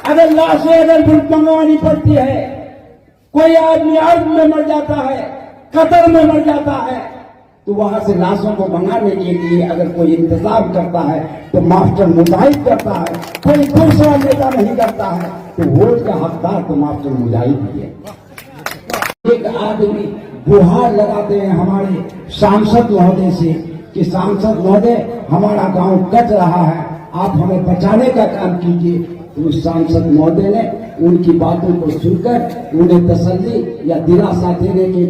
अगर लाशें अगर भीख मंगवानी पड़ती है, कोई आदमी अर्थ में मर जाता है, कतर में मर जाता है, तो वहां से लाशों को मंगाने के लिए अगर कोई इंतजाम करता है तो मास्टर मुजाहिद करता है, कोई दूसरा नेता नहीं करता है, तो वोट का हकदार तो मास्टर मुजाहिद ही है। एक आदमी गुहार लगाते हैं हमारे सांसद महोदय से कि सांसद महोदय हमारा गांव कट रहा है, आप हमें बचाने का काम कीजिए। तो उस सांसद महोदय ने उनकी बातों को सुनकर उन्हें तसल्ली या दिलासा देने के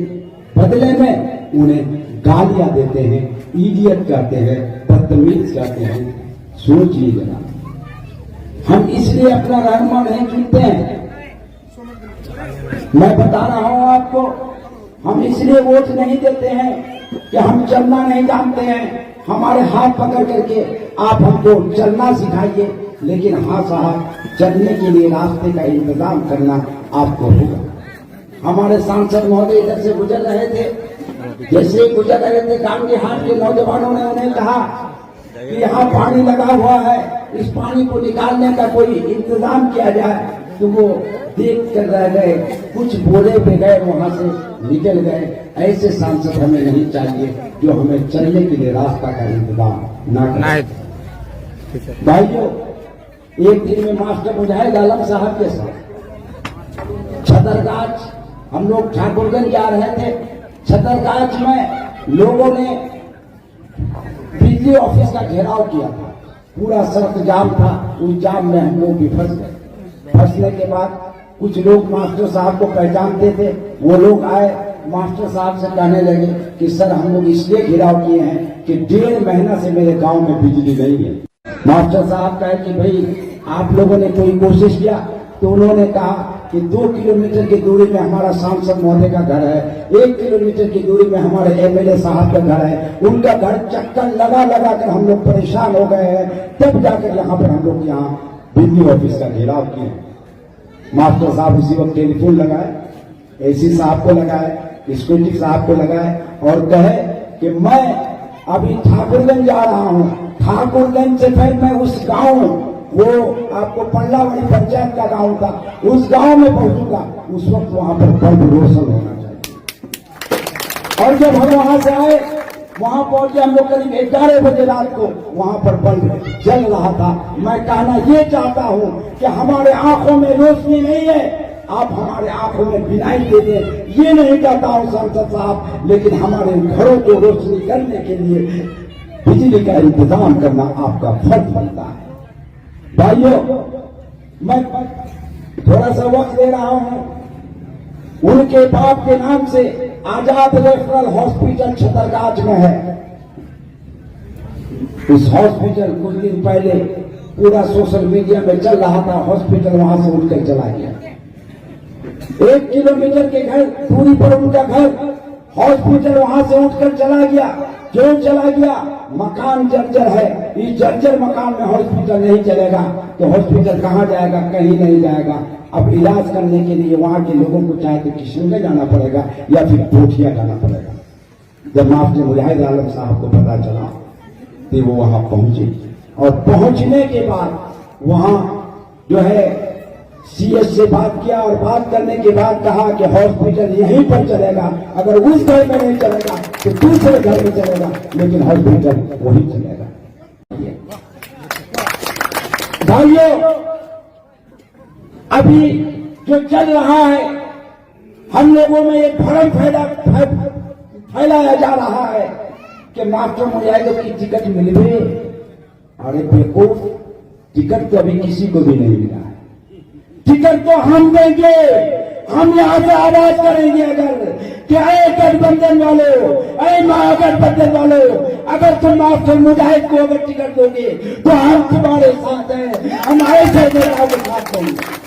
बदले में उन्हें गालियां देते हैं, इडियट कहते हैं, बदतमीज कहते हैं। सोचिए जरा, हम इसलिए अपना रहनुमा नहीं चुनते हैं। मैं बता रहा हूं आपको, हम इसलिए वोट नहीं देते हैं कि हम चलना नहीं जानते हैं। हमारे हाथ पकड़ करके आप हमको चलना सिखाइए, लेकिन हाँ साहब, चलने के लिए रास्ते का इंतजाम करना आपको होगा। हमारे सांसद महोदय इधर से गुजर रहे थे, जैसे ही गुजर रहे थे गांव के हाथ के नौजवानों ने उन्हें कहा कि यहाँ पानी लगा हुआ है, इस पानी को निकालने का कोई इंतजाम किया जाए। तो वो देख कर रह गए, कुछ बोले पे गए, वहां से निकल गए। ऐसे सांसद हमें नहीं चाहिए जो हमें चलने के लिए रास्ता का इंतजाम ना करे। भाइयों, एक दिन में मास्टर मुजाहिद आलम साहब के साथ छतरगाछ हम लोग ठाकुरगंज जा रहे थे। छतरगाछ में लोगों ने बिजली ऑफिस का घेराव किया था, पूरा सड़क जाम था। उस जाम में हम लोग भी फंस गए। फंसने के बाद कुछ लोग मास्टर साहब को पहचानते थे, वो लोग आए, मास्टर साहब से कहने लगे कि सर हम लोग इसलिए घिराव किए हैं कि 1.5 महीना से मेरे गांव में बिजली नहीं है। मास्टर साहब कहे कि भाई आप लोगों ने कोई कोशिश किया? तो उन्होंने कहा कि 2 किलोमीटर की दूरी में हमारा सांसद महोदय का घर है, 1 किलोमीटर की दूरी में हमारे एमएलए साहब का घर है, उनका घर चक्कर लगा लगा कर हम लोग परेशान हो गए हैं, तब जाकर यहाँ पर हम लोग यहाँ बिजली ऑफिस का घेराव किए। मास्टर साहब उसी वक्त टेलीफोन लगाए, एसी साहब को लगाए, स्कूटी साहब को लगाए और कहे कि मैं अभी ठाकुरगंज जा रहा हूँ, ठाकुरगंज से फिर मैं उस गांव, वो आपको पल्लावड़ी पंचायत का गांव था, उस गांव में पहुंचूंगा। उस वक्त वहां पर बल्ब रोशन होना चाहिए। और जब हम वहां से आए, वहां पहुंचे हम लोग करीब 11 बजे रात को, वहां पर बल्ब जल रहा था। मैं कहना ये चाहता हूं कि हमारे आंखों में रोशनी नहीं है, आप हमारे आंखों में बिनाई दे दें, ये नहीं कहता हूं सांसद साहब, लेकिन हमारे घरों को रोशनी करने के लिए बिजली का इंतजाम करना आपका फर्ज बनता है। भाइयों, मैं थोड़ा सा वक्त दे रहा हूं। उनके बाप के नाम से आजाद रेफरल हॉस्पिटल छतरगाछ में है। इस हॉस्पिटल कुछ दिन पहले पूरा सोशल मीडिया में चल रहा था, हॉस्पिटल वहां से उठकर चला गया। 1 किलोमीटर के घर दूरी पर उनका घर, हॉस्पिटल वहां से उठकर चला गया। क्यों चला गया? मकान जर्जर है, इस जर्जर मकान में हॉस्पिटल नहीं चलेगा, तो हॉस्पिटल कहाँ जाएगा? कहीं नहीं जाएगा। अब इलाज करने के लिए वहां के लोगों को चाहे तो किशनगंज जाना पड़ेगा या फिर पोठिया जाना पड़ेगा। जब मास्टर मुजाहिद आलम साहब को पता चला तो वो वहां पहुंचे, और पहुंचने के बाद वहां जो है सीएस से बात किया, और बात करने के बाद कहा कि हॉस्पिटल यहीं पर चलेगा, अगर उस घर में नहीं चलेगा तो दूसरे घर में चलेगा, लेकिन हॉस्पिटल वहीं चलेगा। भाइयों, अभी जो चल रहा है, हम लोगों में एक भ्रम फैलाया जा रहा है कि मास्टर मुजाहिद की टिकट मिल गई। अरे बेवकूफ, टिकट तो अभी किसी को भी नहीं मिला है। टिकट तो हम देंगे, हम यहां से आवाज करेंगे अगर कि अरे गठबंधन वालों, अरे महागठबंधन वालों, अगर तुम मास्टर मुजाहिद को अगर टिकट दोगे तो हम तुम्हारे साथ हैं, हम ऐसे नेताओं के साथ होंगे।